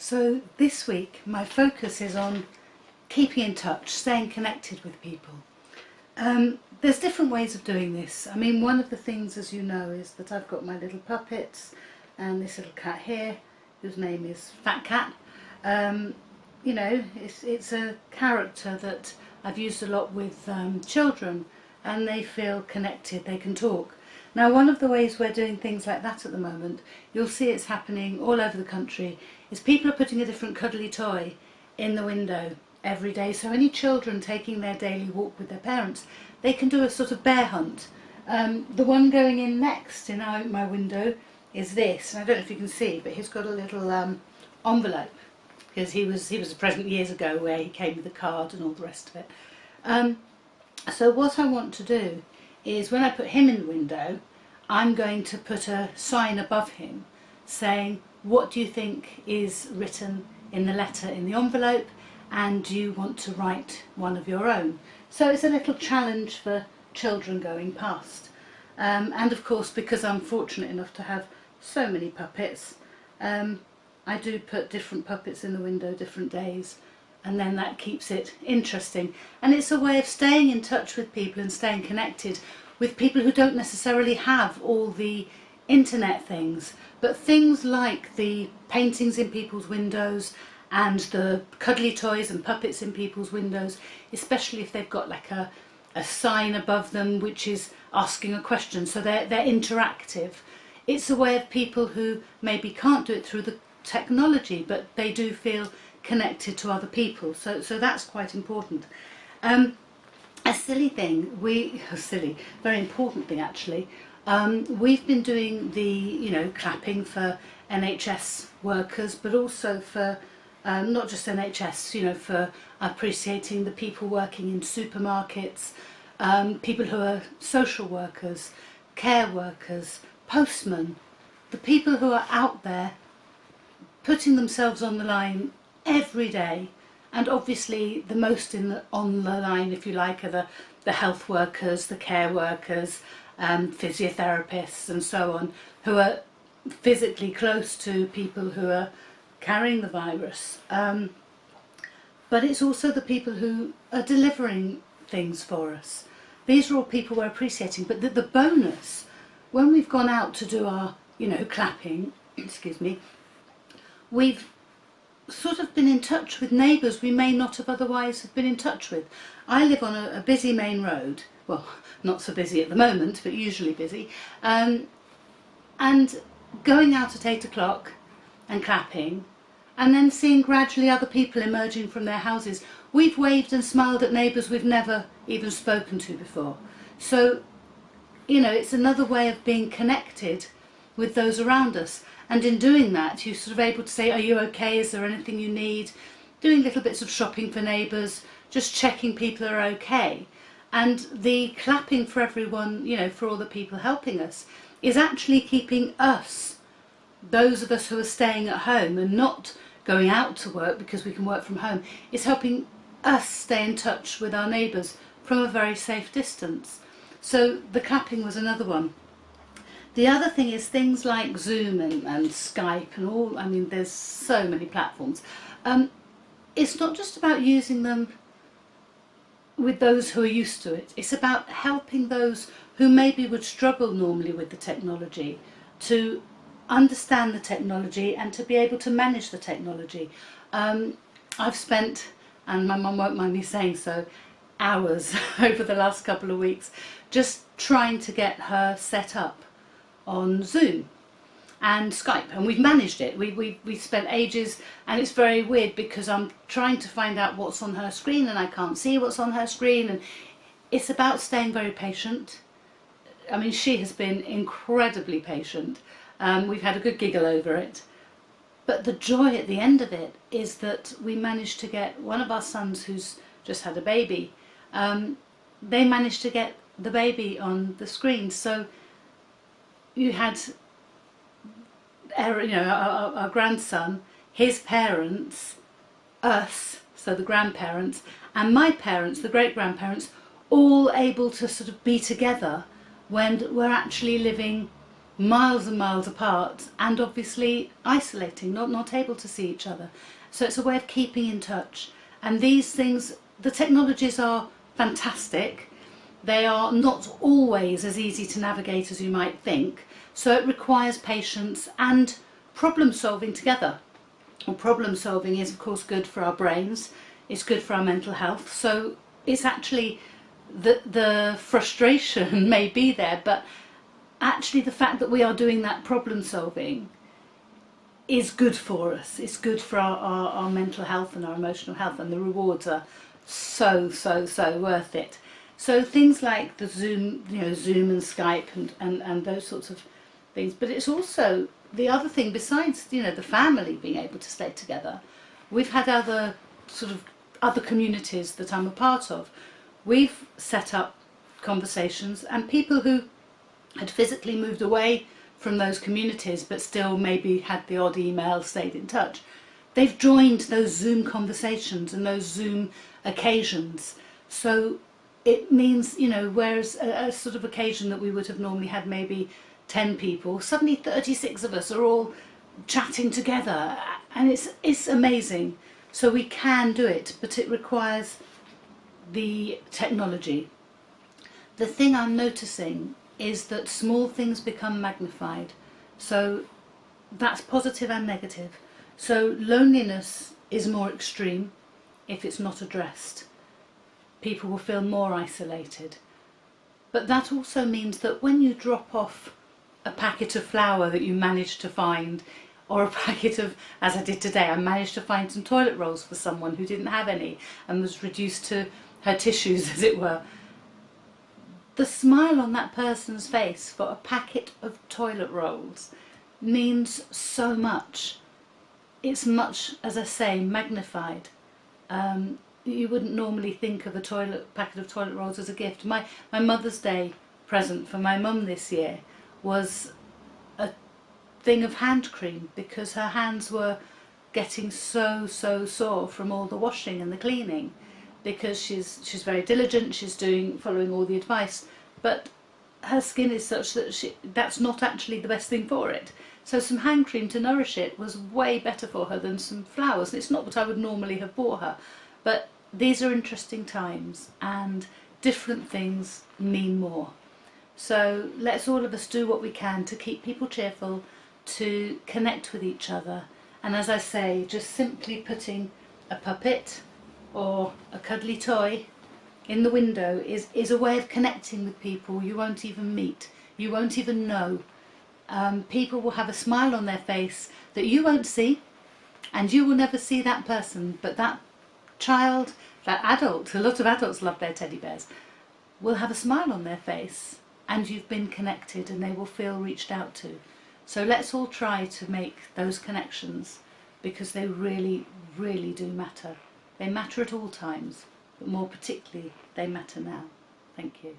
So this week my focus is on keeping in touch, staying connected with people. There's different ways of doing this. I mean, one of the things, as you know, is that I've got my little puppets and this little cat here, whose name is Fat Cat. You know, it's a character that I've used a lot with children, and they feel connected, they can talk. Now, one of the ways we're doing things like that at the moment, you'll see it's happening all over the country, is people are putting a different cuddly toy in the window every day. So any children taking their daily walk with their parents, they can do a sort of bear hunt. The one going in next in my window is this, and I don't know if you can see, but he's got a little envelope, because he was a present years ago where he came with a card and all the rest of it. So what I want to do is, when I put him in the window, I'm going to put a sign above him saying, what do you think is written in the letter in the envelope, and do you want to write one of your own? So it's a little challenge for children going past. And of course, because I'm fortunate enough to have so many puppets, I do put different puppets in the window different days, and then that keeps it interesting. And it's a way of staying in touch with people and staying connected with people who don't necessarily have all the internet things, but things like the paintings in people's windows and the cuddly toys and puppets in people's windows, especially if they've got like a sign above them which is asking a question, so they're interactive. It's a way of people who maybe can't do it through the technology, but they do feel connected to other people, so that's quite important. A silly thing, very important thing actually, we've been doing the clapping for NHS workers, but also for not just NHS, for appreciating the people working in supermarkets, people who are social workers, care workers, postmen, the people who are out there putting themselves on the line every day. And obviously the most on the line, if you like, are the health workers, the care workers, physiotherapists and so on, who are physically close to people who are carrying the virus. But it's also the people who are delivering things for us. These are all people we're appreciating. But the bonus, when we've gone out to do our, clapping, excuse me, we've sort of been in touch with neighbours we may not have otherwise have been in touch with. I live on a busy main road, well, not so busy at the moment, but usually busy, and going out at 8 o'clock and clapping, and then seeing gradually other people emerging from their houses. We've waved and smiled at neighbours we've never even spoken to before. So, it's another way of being connected with those around us. And in doing that, you're sort of able to say, are you okay? Is there anything you need? Doing little bits of shopping for neighbours, just checking people are okay. And the clapping for everyone, for all the people helping us, is actually keeping us, those of us who are staying at home and not going out to work because we can work from home, is helping us stay in touch with our neighbours from a very safe distance. So the clapping was another one. The other thing is things like Zoom and Skype and all, there's so many platforms. It's not just about using them with those who are used to it. It's about helping those who maybe would struggle normally with the technology to understand the technology and to be able to manage the technology. I've spent, and my mum won't mind me saying so, hours over the last couple of weeks just trying to get her set up on Zoom and Skype, and we've managed it. We spent ages, and it's very weird because I'm trying to find out what's on her screen and I can't see what's on her screen, and it's about staying very patient. She has been incredibly patient. We've had a good giggle over it, but the joy at the end of it is that we managed to get one of our sons who's just had a baby, they managed to get the baby on the screen. So you had, our grandson, his parents, us, so the grandparents, and my parents, the great-grandparents, all able to sort of be together when we're actually living miles and miles apart, and obviously isolating, not able to see each other. So it's a way of keeping in touch. And these things, the technologies are fantastic. They are not always as easy to navigate as you might think. So it requires patience and problem solving together. Well, problem solving is of course good for our brains, it's good for our mental health. So it's actually the frustration may be there, but actually the fact that we are doing that problem solving is good for us. It's good for our mental health and our emotional health, and the rewards are so worth it. So things like the Zoom, Zoom and Skype and those sorts of things. But it's also the other thing, besides the family being able to stay together, we've had other communities that I'm a part of. We've set up conversations, and people who had physically moved away from those communities but still maybe had the odd email, stayed in touch, they've joined those Zoom conversations and those Zoom occasions. So it means, whereas a sort of occasion that we would have normally had maybe 10 people, suddenly 36 of us are all chatting together, and it's amazing. So we can do it, but it requires the technology. The thing I'm noticing is that small things become magnified. So that's positive and negative. So loneliness is more extreme if it's not addressed. People will feel more isolated. But that also means that when you drop off a packet of flour that you managed to find, or a packet of, as I did today, I managed to find some toilet rolls for someone who didn't have any and was reduced to her tissues, as it were. The smile on that person's face for a packet of toilet rolls means so much. It's much, as I say, magnified. You wouldn't normally think of a packet of toilet rolls as a gift. My Mother's Day present for my mum this year was a thing of hand cream, because her hands were getting so sore from all the washing and the cleaning, because she's very diligent, she's following all the advice, but her skin is such that that's not actually the best thing for it. So some hand cream to nourish it was way better for her than some flowers. It's not what I would normally have bought her, but these are interesting times, and different things mean more. So let's all of us do what we can to keep people cheerful, to connect with each other. And as I say, just simply putting a puppet or a cuddly toy in the window is a way of connecting with people you won't even meet, you won't even know. People will have a smile on their face that you won't see, and you will never see that person, but that child, that adult, a lot of adults love their teddy bears, will have a smile on their face, and you've been connected, and they will feel reached out to. So let's all try to make those connections, because they really do matter. They matter at all times, but more particularly they matter now. Thank you.